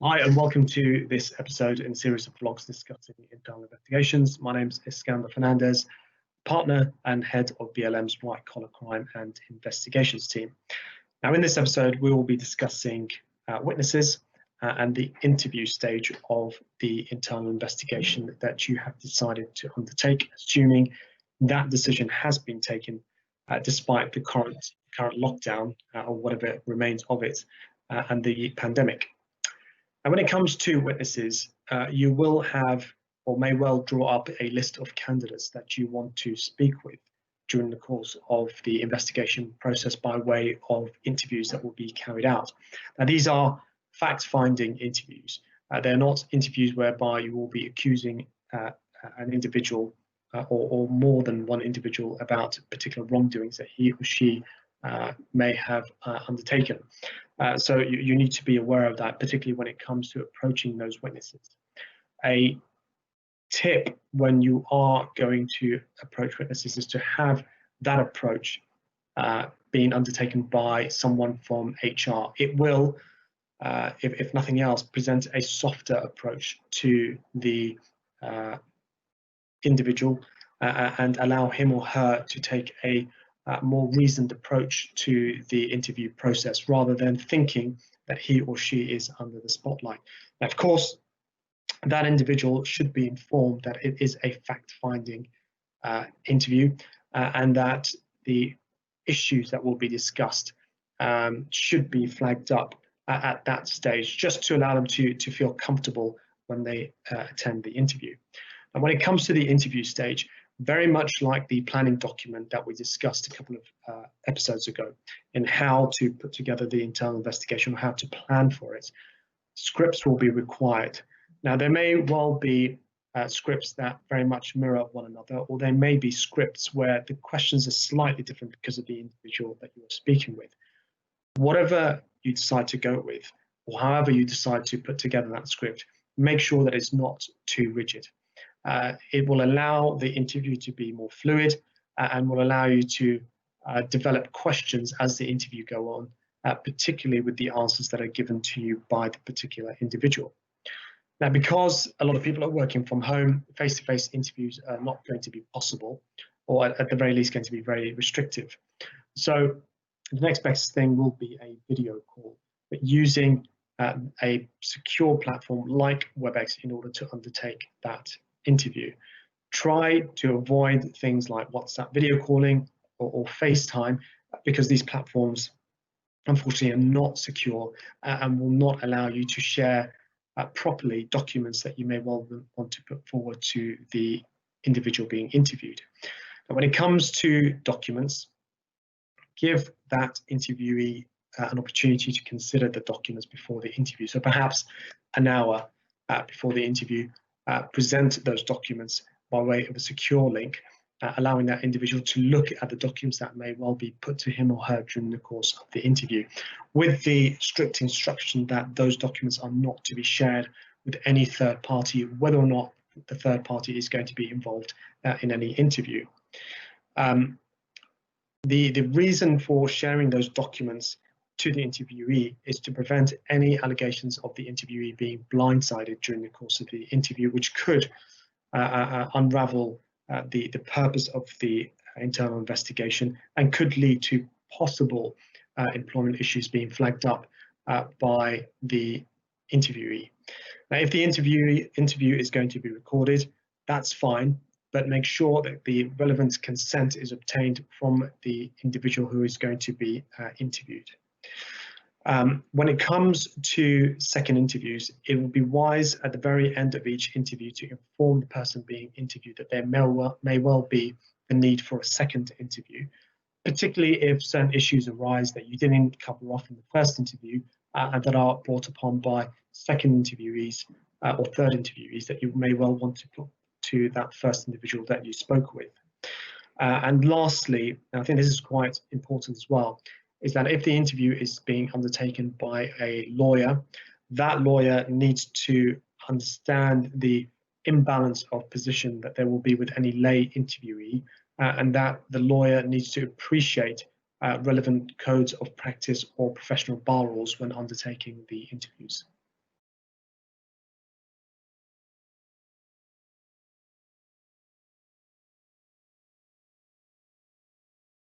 Hi, and welcome to this episode in a series of vlogs discussing internal investigations. My name is Iskander Fernandez, partner and head of BLM's White Collar Crime and Investigations team. Now, in this episode, we will be discussing witnesses and the interview stage of the internal investigation that you have decided to undertake, assuming that decision has been taken despite the current lockdown or whatever remains of it and the pandemic. And when it comes to witnesses, you will have or may well draw up a list of candidates that you want to speak with during the course of the investigation process by way of interviews that will be carried out. Now, these are fact-finding interviews. They're not interviews whereby you will be accusing an individual or more than one individual about particular wrongdoings that he or she may have undertaken. So you need to be aware of that, particularly when it comes to approaching those witnesses. A tip when you are going to approach witnesses is to have that approach being undertaken by someone from HR. It will, if nothing else, present a softer approach to the individual and allow him or her to take a more reasoned approach to the interview process rather than thinking that he or she is under the spotlight. Now, of course, that individual should be informed that it is a fact-finding interview and that the issues that will be discussed should be flagged up at that stage, just to allow them to feel comfortable when they attend the interview. And when it comes to the interview stage, very much like the planning document that we discussed a couple of episodes ago in how to put together the internal investigation, or how to plan for it, scripts will be required. Now, there may well be scripts that very much mirror one another, or there may be scripts where the questions are slightly different because of the individual that you're speaking with. Whatever you decide to go with, or however you decide to put together that script, make sure that it's not too rigid. It will allow the interview to be more fluid and will allow you to develop questions as the interview go on, particularly with the answers that are given to you by the particular individual. Now, because a lot of people are working from home, face-to-face interviews are not going to be possible, or at the very least going to be very restrictive. So the next best thing will be a video call, but using a secure platform like WebEx in order to undertake that interview. Try to avoid things like WhatsApp video calling or FaceTime, because these platforms unfortunately are not secure and will not allow you to share properly documents that you may well want to put forward to the individual being interviewed. Now, when it comes to documents, give that interviewee an opportunity to consider the documents before the interview. So perhaps an hour before the interview, present those documents by way of a secure link, allowing that individual to look at the documents that may well be put to him or her during the course of the interview, with the strict instruction that those documents are not to be shared with any third party, whether or not the third party is going to be involved in any interview. The reason for sharing those documents to the interviewee is to prevent any allegations of the interviewee being blindsided during the course of the interview, which could unravel the purpose of the internal investigation and could lead to possible employment issues being flagged up by the interviewee. Now, if the interview is going to be recorded, that's fine, but make sure that the relevant consent is obtained from the individual who is going to be interviewed. When it comes to second interviews, it will be wise at the very end of each interview to inform the person being interviewed that there may well be the need for a second interview, particularly if certain issues arise that you didn't cover off in the first interview and that are brought upon by second interviewees or third interviewees that you may well want to put to that first individual that you spoke with. And lastly, and I think this is quite important as well, is that if the interview is being undertaken by a lawyer, that lawyer needs to understand the imbalance of position that there will be with any lay interviewee, and that the lawyer needs to appreciate relevant codes of practice or professional bar rules when undertaking the interviews.